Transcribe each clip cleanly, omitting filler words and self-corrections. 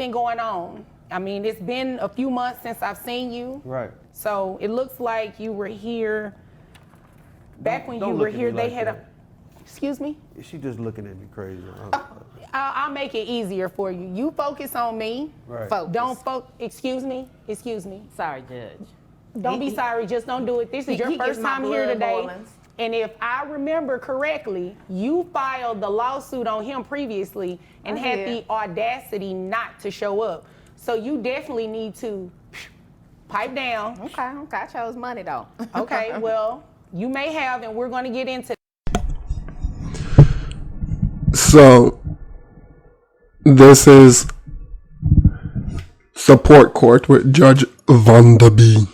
been going on? I mean, it's been a few months since I've seen you. Right. So it looks like you were here, back when you Don't were look at here, me they like had that. excuse me? She just looking at me crazy. I'll make it easier for you. You focus on me. Right. Focus. Excuse me. Sorry, Judge. Don't be sorry, just don't do it. This is your he first gets my time here blood today. boilings. And if I remember correctly, you filed the lawsuit on him previously and I had did. the audacity not to show up. So you definitely need to pipe down. Okay, I chose money though. Okay, well, you may have, and we're going to get into. So, this is support court with Judge Vanderby.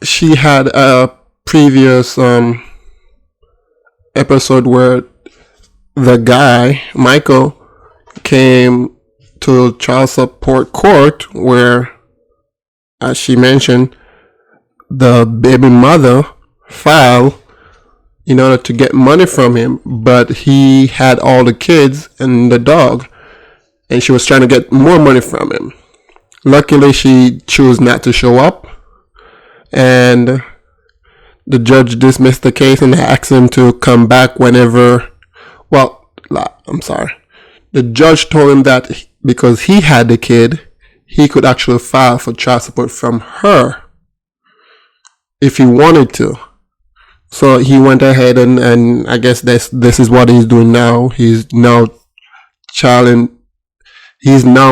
She had a previous episode where the guy, Michael, came to child support court where, as she mentioned, the baby mother filed in order to get money from him, but he had all the kids and the dog, and she was trying to get more money from him. Luckily, she chose not to show up, and the judge dismissed the case and asked him to come back whenever. Well, I'm sorry. The judge told him that because he had the kid, he could actually file for child support from her if he wanted to. So he went ahead and I guess this is what he's doing now. He's now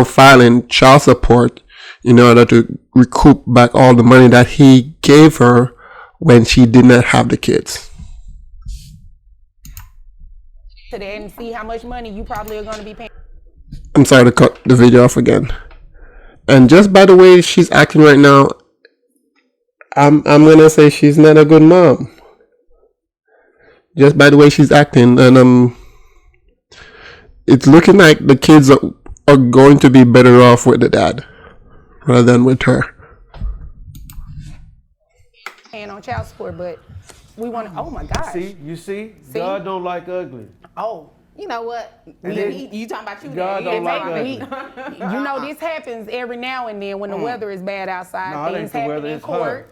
filing child support in order to recoup back all the money that he gave her when she did not have the kids. Today and see how much money you probably are going to be paying. I'm sorry to cut the video off again. And just by the way she's acting right now, I'm gonna say she's not a good mom. Just by the way she's acting, and it's looking like the kids are going to be better off with the dad rather than with her. Paying on child support, but we want to. Oh my gosh. You see? God don't like ugly. Oh. You know what? You talking about you? God don't like Maybe ugly. you know this happens every now and then when the weather is bad outside. No, it Things ain't the happen weather, in it's court. her.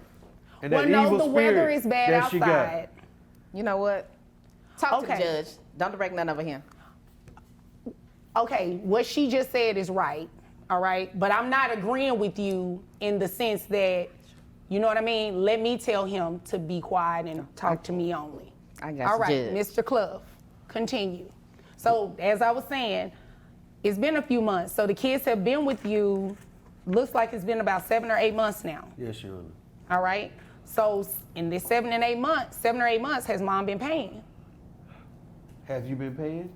And Well, that no, evil the weather spirit is bad that she got. outside. You know what? Talk to the Okay. judge. Don't direct none over him. Okay, what she just said is right. All right, but I'm not agreeing with you in the sense that, you know what I mean? Let me tell him to be quiet and talk to me only. I got All you, right, Judge. Mr. Clough, continue. So as I was saying, it's been a few months. So the kids have been with you, looks like it's been about 7 or 8 months now. Yes, Your Honor. All right. So in this 7 or 8 months, has mom been paying? Have you been paying?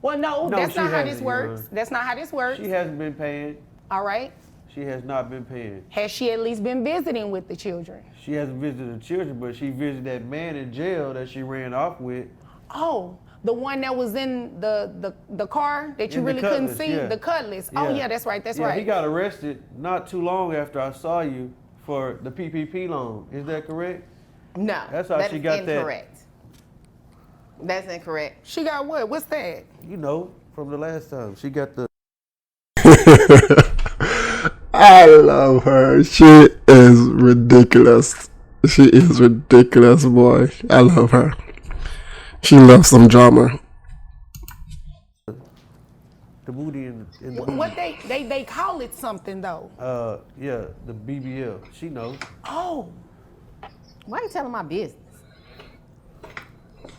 Well, no, No, that's she not how this hasn't, Your works. Honor. That's not how this works. She hasn't been paying. All right. She has not been paying. Has she at least been visiting with the children? She hasn't visited the children, but she visited that man in jail that she ran off with. Oh, the one that was in the car that you In the really couldn't Cutlass, see, yeah. the Cutlass. Oh yeah, that's right. That's yeah, right. He got arrested not too long after I saw you for the PPP loan. Is that correct? No, That's how she got that. incorrect. That's incorrect. She got what? What's that? You know, from the last time. She got the I love her. She is ridiculous. She is ridiculous, boy. I love her. She loves some drama. the booty in the What they call it something though. yeah, the BBL. She knows. Oh, Why you telling my business?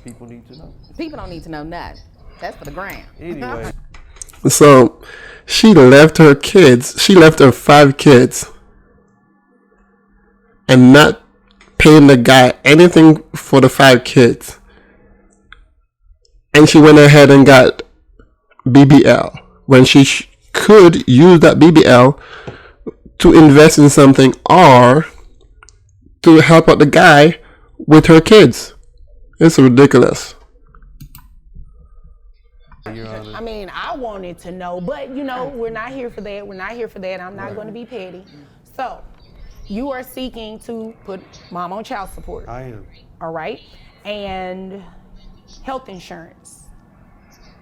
People need to know. People don't need to know nothing. That's for the gram. Anyway, So she left her kids. She left her 5 kids and not paying the guy anything for the 5 kids. And she went ahead and got BBL when she could use that BBL to invest in something or to help out the guy with her kids. It's ridiculous. Your Honor. I mean, I wanted to know, but you know, we're not here for that. We're not here for that. I'm not going to be petty. So, you are seeking to put mom on child support. I am. All right, and health insurance.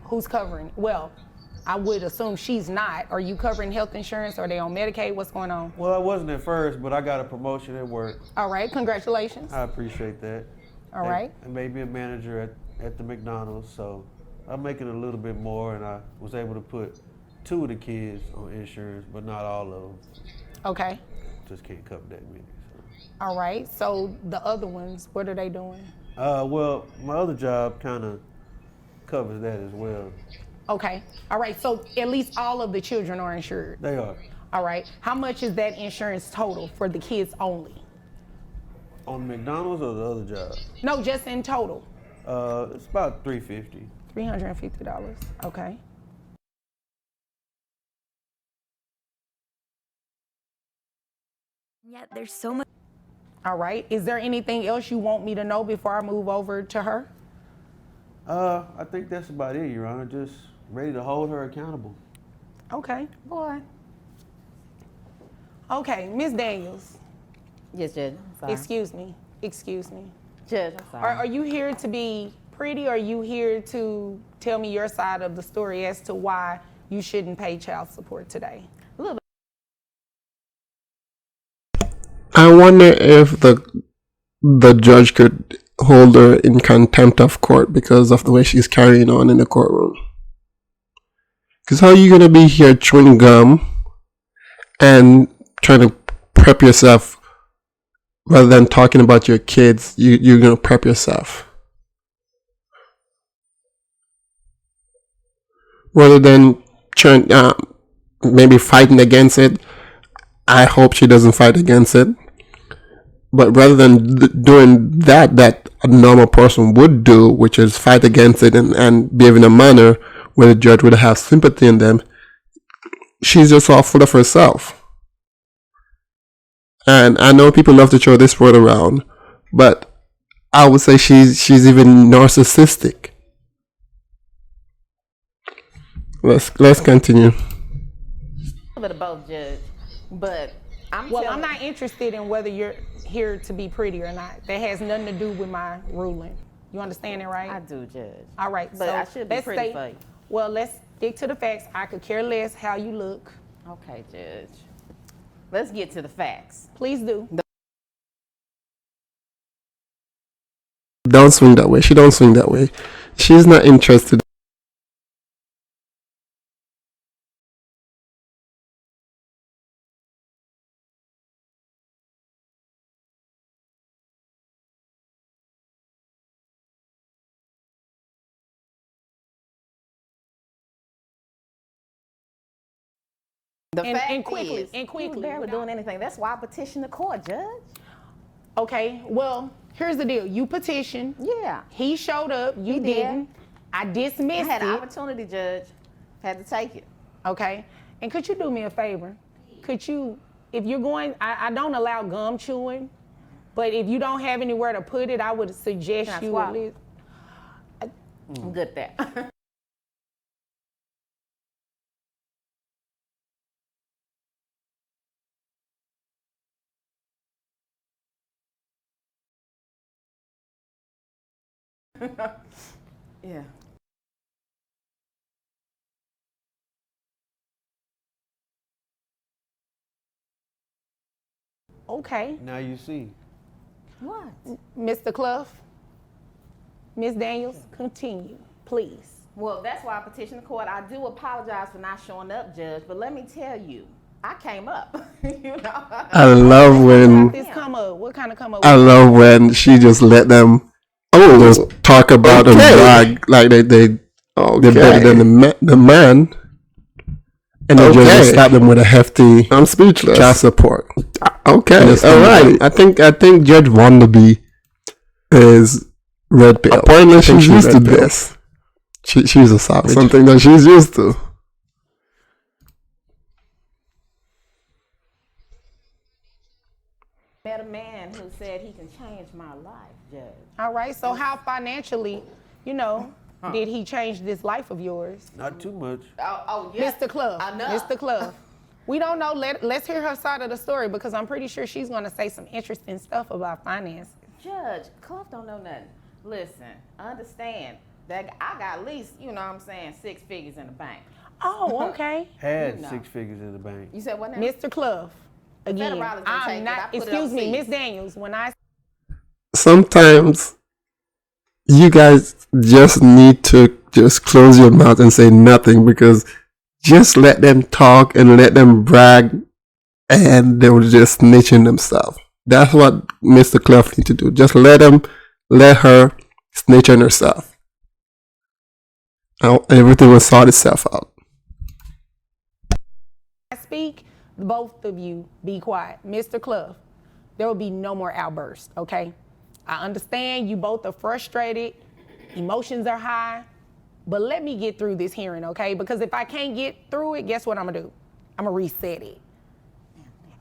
Who's covering? Well, I would assume she's not. Are you covering health insurance? Are they on Medicaid? What's going on? Well, I wasn't at first, but I got a promotion at work. All right, congratulations. I appreciate that. All right. I made me a manager at the McDonald's, so I'm making a little bit more, and I was able to put 2 of the kids on insurance, but not all of them. Okay. Just can't cover that many. All right. So the other ones, what are they doing? Well, my other job kind of covers that as well. Okay. All right. So at least all of the children are insured. They are. All right. How much is that insurance total for the kids only? On McDonald's or the other job? No, just in total. It's about $350. $350. Okay. Yeah, there's so much. All right. Is there anything else you want me to know before I move over to her? I think that's about it, Your Honor. Just ready to hold her accountable. Okay. Boy. Okay, Miss Daniels. Yes, Judge. I'm sorry. Excuse me. Excuse me. Judge, I'm sorry. Are you here to be pretty, or are you here to tell me your side of the story as to why you shouldn't pay child support today? A little bit. I wonder if the judge could hold her in contempt of court because of the way she's carrying on in the courtroom. Because how are you going to be here chewing gum and trying to prep yourself rather than talking about your kids? You're going to prep yourself. Rather than maybe fighting against it, I hope she doesn't fight against it. But rather than doing that a normal person would do, which is fight against it and behave in a manner where the judge would have sympathy in them, she's just all full of herself. And I know people love to throw this word around, but I would say she's even narcissistic. Let's continue. A little bit of both, Judge. But I'm not interested in whether you're here to be pretty or not. That has nothing to do with my ruling. You understand it, right? I do, Judge. All right. But so I should be let's pretty for you. Well, let's stick to the facts. I could care less how you look. Okay, Judge. Let's get to the facts. Please do. Don't swing that way. She don't swing that way. She's not interested. The fact And quickly, is, and quickly, he was barely without- doing anything. That's why I petitioned the court, Judge. Okay. Well, here's the deal. You petitioned. Yeah. He showed up. You He did. didn't. I I dismissed had an it. opportunity, Judge. Had to take it. Okay. And could you do me a favor? Could you, if you're going, I don't allow gum chewing, but if you don't have anywhere to put it, I would suggest Can I you swallow? at least. I'm good at that. Yeah. Okay. Now you see. What? Mr. Clough, Ms. Daniels, continue, please. Well, that's why I petitioned the court. I do apologize for not showing up, Judge, but let me tell you, I came up. You know. I love when This come up. What kind of come up? I love when she just let them just talk about and brag like they're better than the man, and then just slap them with a hefty I'm speechless. child support. Okay, Just all right. I think Judge Wannabe is red pill. Apparently I think she's used to red pill. this. She's a savage. Something that she's used to. Met a man who said he can change my life, Judge. All right. So how financially, did he change this life of yours? Not too much. Oh yeah. Mr. Clough. I know. Mr. Clough. We don't know. Let's hear her side of the story because I'm pretty sure she's going to say some interesting stuff about finances. Judge, Clough don't know nothing. Listen, understand. That I got at least, you know what I'm saying, 6 figures in the bank. Oh, okay. Had You know. 6 figures in the bank. You said what now? Mr. Clough, again, Federale is gonna take I'm it. not, I put it on excuse me, cease. Miss Daniels, when I Sometimes you guys just need to just close your mouth and say nothing, because just let them talk and let them brag and they will just snitching themselves. That's what Mr. Clough need to do. Just let her snitch on herself. Everything will sort itself out. speak, both of you be quiet. Mr. Clough, there will be no more outbursts, okay? I understand you both are frustrated, emotions are high, but let me get through this hearing, okay? Because if I can't get through it, guess what I'm gonna do? I'm gonna reset it.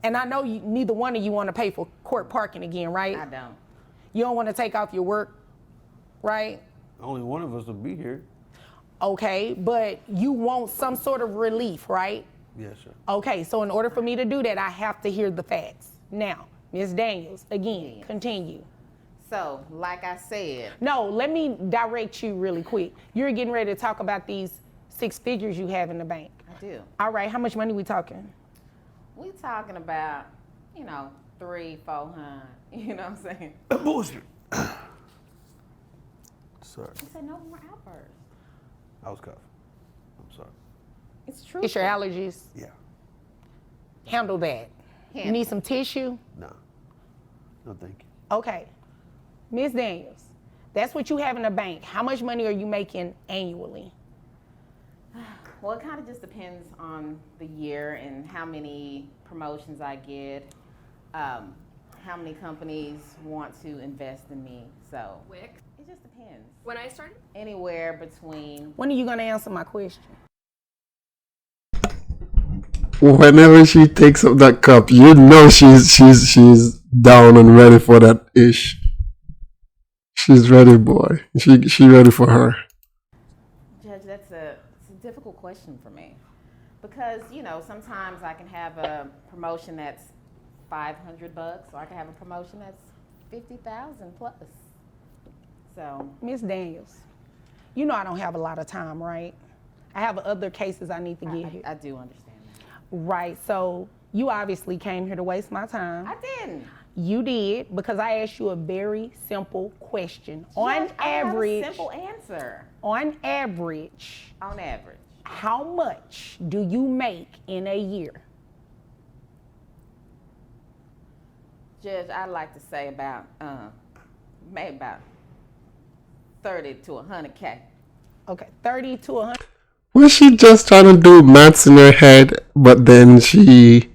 And I know neither one of you wanna pay for court parking again, right? I don't. You don't wanna take off your work, right? Only one of us will be here. Okay, but you want some sort of relief, right? Yes, sir. Okay, so in order for me to do that, I have to hear the facts. Now, Ms. Daniels, again, continue. So, like I said, No, let me direct you really quick. You're getting ready to talk about these 6 figures you have in the bank. I do. All right, how much money we talking? We talking about, 300-400. You know what I'm saying? Bullshit. Sorry, You said no more outbursts. I was coughing. I'm sorry. It's true. It's your allergies. Yeah, Handle that. You Handle. need some tissue? no. No, thank you. Okay. Ms. Daniels, that's what you have in the bank. How much money are you making annually? Well, it kind of just depends on the year and how many promotions I get, how many companies want to invest in me. So Wick. it just depends. When I started, Anywhere between When are you gonna answer my question? Whenever she takes up that cup, you know she's down and ready for that ish. She's ready, boy. She ready for her. Judge, it's a difficult question for me because sometimes I can have a promotion that's $500, or I can have a promotion that's 50,000 plus. So Ms. Daniels, you know I don't have a lot of time, right? I have other cases I need to get here. I do understand that. Right, so you obviously came here to waste my time. I didn't. You did, because I asked you a very simple question. On Judge, I have a average, simple answer. on average, On average, how much do you make in a year? Judge, I'd like to say about maybe about 30 to 100K. Okay, 30 to 100. Was she just trying to do maths in her head, but then she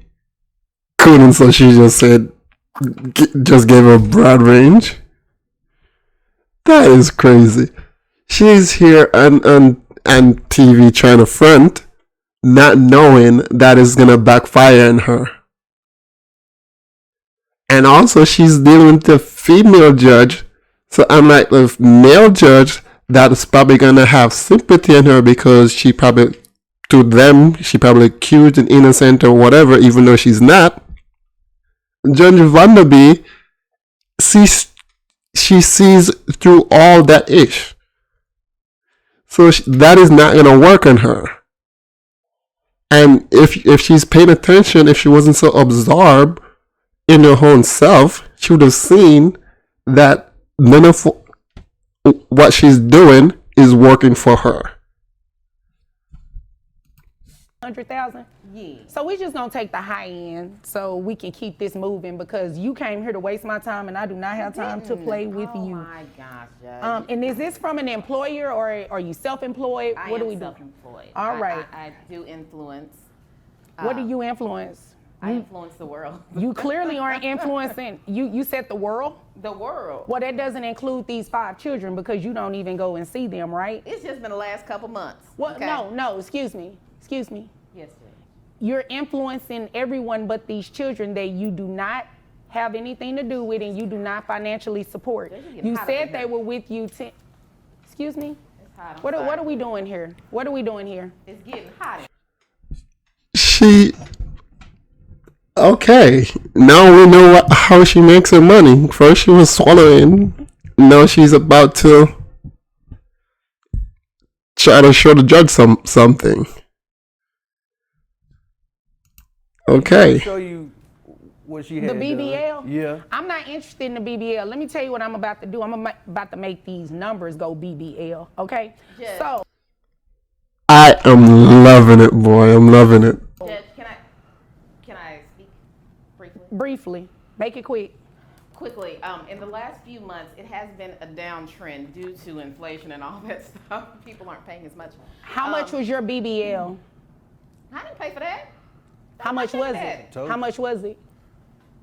couldn't, so she just said, just gave a broad range? That is crazy. She's here on TV trying to front, not knowing that is going to backfire on her. And also, she's dealing with a female judge. So I'm like, the male judge that is probably going to have sympathy on her because she probably, to them, she probably accused and innocent or whatever, even though she's not. Judge Vanderby, she sees through all that ish. So that is not going to work on her. And if she's paying attention, if she wasn't so absorbed in her own self, she would have seen that none of what she's doing is working for her. 100,000? Yeah. So we're just gonna take the high end so we can keep this moving, because you came here to waste my time and I do not have time to play with Oh you. my gosh, Judge. And is this from an employer or are you self-employed? I What am are we doing? self-employed. All right. I do influence. What do you influence? I influence the world. You clearly aren't influencing. You said the world? The world. Well, that doesn't include these 5 children because you don't even go and see them, right? It's just been the last couple months. Well, okay? no, excuse me. Yes, sir. You're influencing everyone but these children that you do not have anything to do with and you do not financially support. They're getting You hot up said in they here. were with you. Excuse me? It's hot. I'm What sorry. are we doing here? What are we doing here? It's getting hot. She, okay, now we know how she makes her money. First she was swallowing, now she's about to try to show the judge something. Okay. Show you what she had The done. BBL? Yeah. I'm not interested in the BBL. Let me tell you what I'm about to do. I'm about to make these numbers go BBL, okay? Judge. So, I am loving it, boy. I'm loving it. Judge, can I speak briefly? briefly, make it quick. Quickly, in the last few months, it has been a downtrend due to inflation and all that stuff. People aren't paying as much. How much was your BBL? I didn't pay for that. How much was it? Told How you. much was it?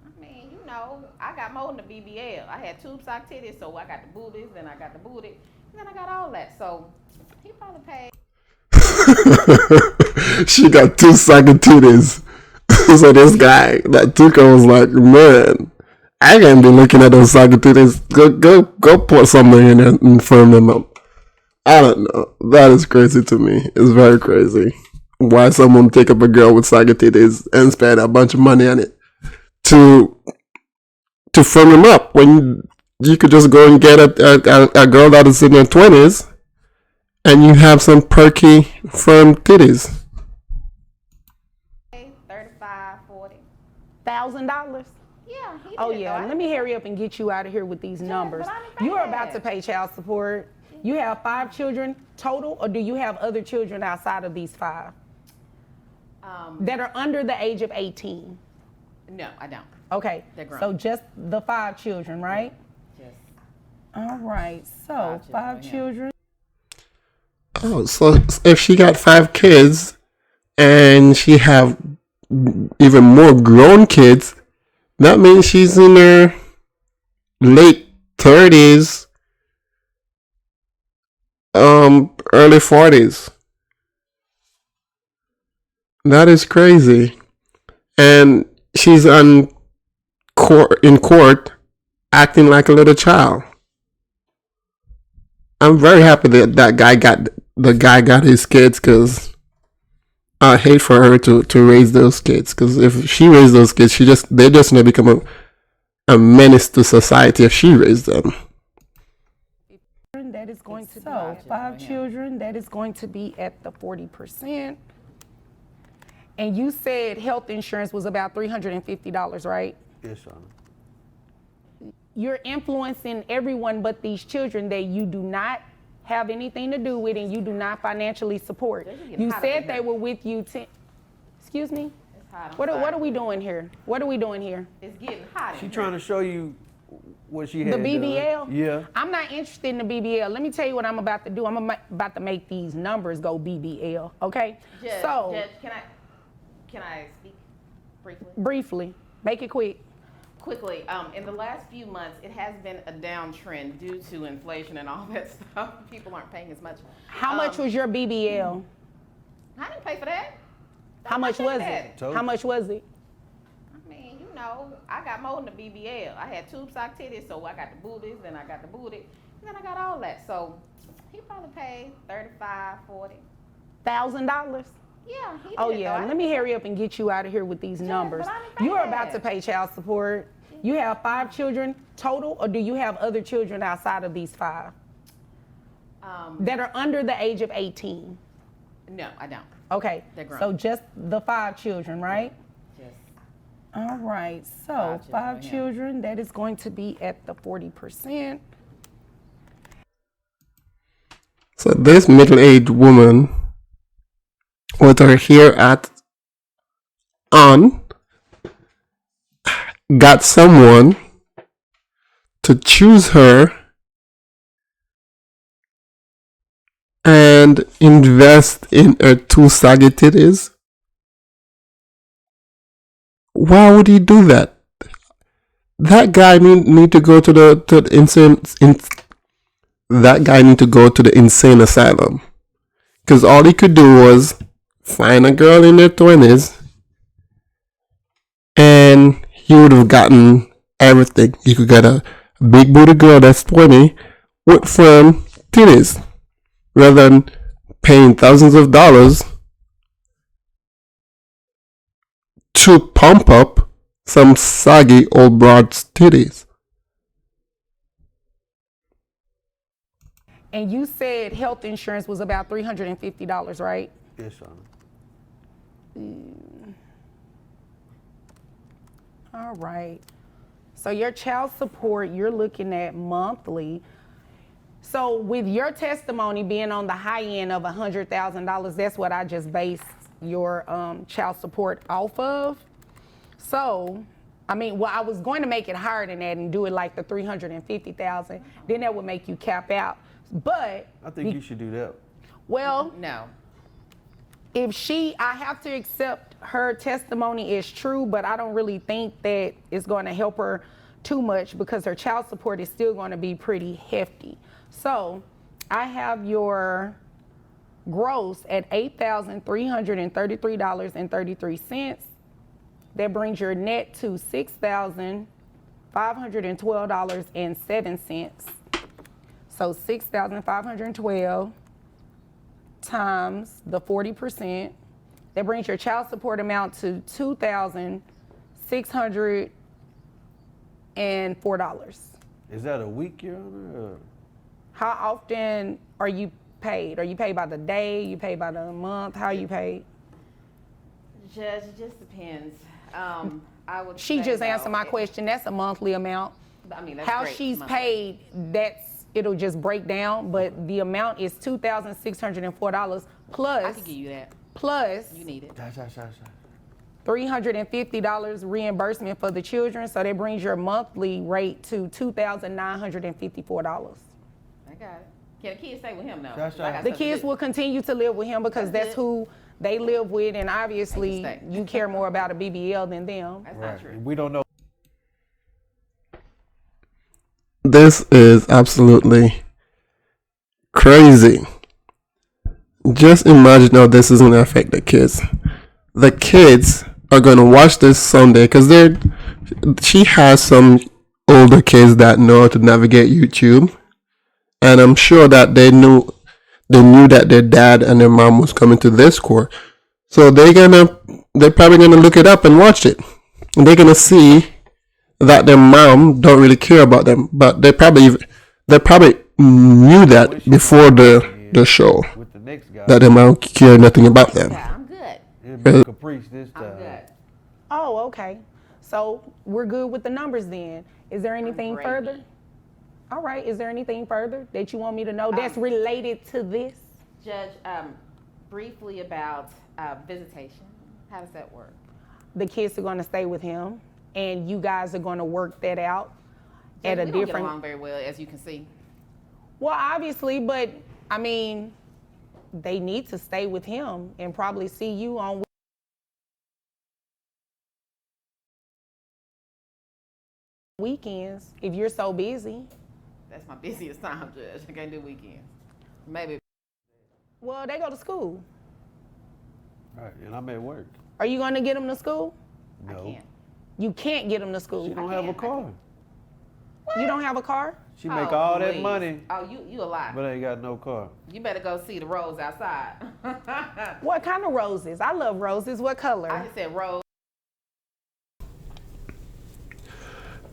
I mean, you know, I got more than the BBL. I had tube sock titties, so I got the boobies, then I got the booty, and then I got all that. So he probably paid. She got 2 second titties. So this guy that took her was like, man, I can't be looking at those second titties. Go put something in there and firm them up. I don't know. That is crazy to me. It's very crazy. Why someone take up a girl with second titties and spend a bunch of money on it to firm them up when you could just go and get a girl that is in her 20s and you have some perky, firm titties. 35, 40. $1,000? Yeah, he did. Oh though. yeah. I Let me hurry up and get you out of here with these numbers. but I didn't pay You are about that. to pay child support. You have 5 children total, or do you have other children outside of these 5 that are under the age of 18? No, I don't. Okay. They're grown. So just the 5 children, right? Just All right. So 5 yeah. children. Oh, so if she got 5 kids and she have even more grown kids, that means she's in her late 30s, early 40s. That is crazy. And she's in court acting like a little child. I'm very happy that the guy got his kids, because I hate for her to raise those kids, because if she raised those kids, they're just gonna become a menace to society if she raised them. That is going to So, be 5 children. That is going to be at the 40%. And you said health insurance was about $350, right? Yes, Your Honor. You're influencing everyone but these children that you do not have anything to do with and you do not financially support. They're getting You hot up said in they here. were with you. Excuse me? it's hot. What are we doing here? What are we doing here? It's getting hot. She in trying here. to show you what she The had BBL? done. Yeah. I'm not interested in the BBL. Let me tell you what I'm about to do. I'm about to make these numbers go BBL, okay? Judge, So, Judge, can I speak briefly? briefly, make it quick. Quickly, in the last few months, it has been a downtrend due to inflation and all that stuff. People aren't paying as much. How much was your BBL? I didn't pay for that. How much was it? Told How you. much was it? I mean, you know, I got more than the BBL. I had tube sock titties, so I got the boobies, then I got the booty, and then I got all that. So he probably paid 35, 40. $1,000? Yeah, he did. Oh though. yeah, I let me hurry up and get you out of here with these numbers. but I didn't pay You are about that. to pay child support. You have 5 children total, or do you have other children outside of these 5 that are under the age of 18? No, I don't. Okay, They're grown. so just the 5 children, right? Just All right, so 5 children, 5 yeah. children, that is going to be at the 40%. So this middle-aged woman with her hair on got someone to choose her and invest in her 2 saggy titties. Why would he do that? That guy need to go to the insane. That guy need to go to the insane asylum, because all he could do was find a girl in their 20s and he would have gotten everything. He could get a big booty girl that's 20 with firm titties, rather than paying thousands of dollars to pump up some saggy old broad's titties. And you said health insurance was about $350, right? Yes, Your Honor. All right. So your child support, you're looking at monthly. So with your testimony being on the high end of $100,000, that's what I just based your child support off of. So, I mean, well, I was going to make it higher than that and do it like the $350,000. Then that would make you cap out. But I think you should do that. well, No. if I have to accept her testimony is true, but I don't really think that it's going to help her too much because her child support is still going to be pretty hefty. So I have your gross at $8,333.33. That brings your net to $6,512.07. So $6,512 times the 40%. That brings your child support amount to $2,604. Is that a week, Your Honor? Or? How often are you paid? Are you paid by the day? You paid by the month? How are you paid? Judge, it just depends. I would She say, just though, answered my question. That's a monthly amount. I mean, that's How great, she's monthly. paid, it'll just break down, but the amount is $2,604 plus I can give you that. plus You need it. $350 reimbursement for the children, so that brings your monthly rate to $2,954. I got it. Can the kids stay with him though? That's I got right. The something to kids do. will continue to live with him because That's that's good. who they live with, and obviously They can stay. you care more about a BBL than them. That's not true. We don't know. This is absolutely crazy. Just imagine how this is going to affect the kids. The kids are going to watch this Sunday because she has some older kids that know how to navigate YouTube. And I'm sure that they knew that their dad and their mom was coming to this court. So they're probably gonna look it up and watch it. And they're gonna see that their mom don't really care about them. But they probably knew that before the show. With the next guy. That their mom cared nothing about them. Yeah, I'm good. It'll be Caprice this I'm time. good. Oh, okay. So we're good with the numbers then. Is there anything Great. further? All right. Is there anything further that you want me to know that's related to this? Judge, briefly about visitation. How does that work? The kids are going to stay with him, and you guys are going to work that out at Judge, a we don't get different. along very well, as you can see. Well, obviously, but I mean, they need to stay with him and probably see you on weekends if you're so busy. That's my busiest time, Judge. I can't do weekends. Maybe. Well, they go to school. Right, and I'm at work. Are you going to get them to school? I No. can't. You can't get them to She school. don't have a can't. car. You don't have a car? She make Oh, all that please. money, Oh, you a lie. but ain't got no car. You better go see the rose outside. What kind of roses? I love roses. What color? I just said rose.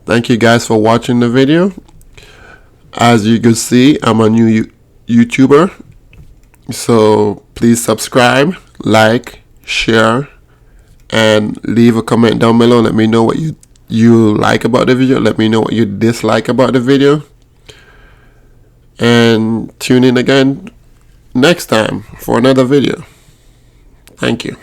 Thank you guys for watching the video. As you can see, I'm a new YouTuber. So please subscribe, like, share, and leave a comment down below. Let me know what you like about the video. Let me know what you dislike about the video. And tune in again next time for another video. Thank you.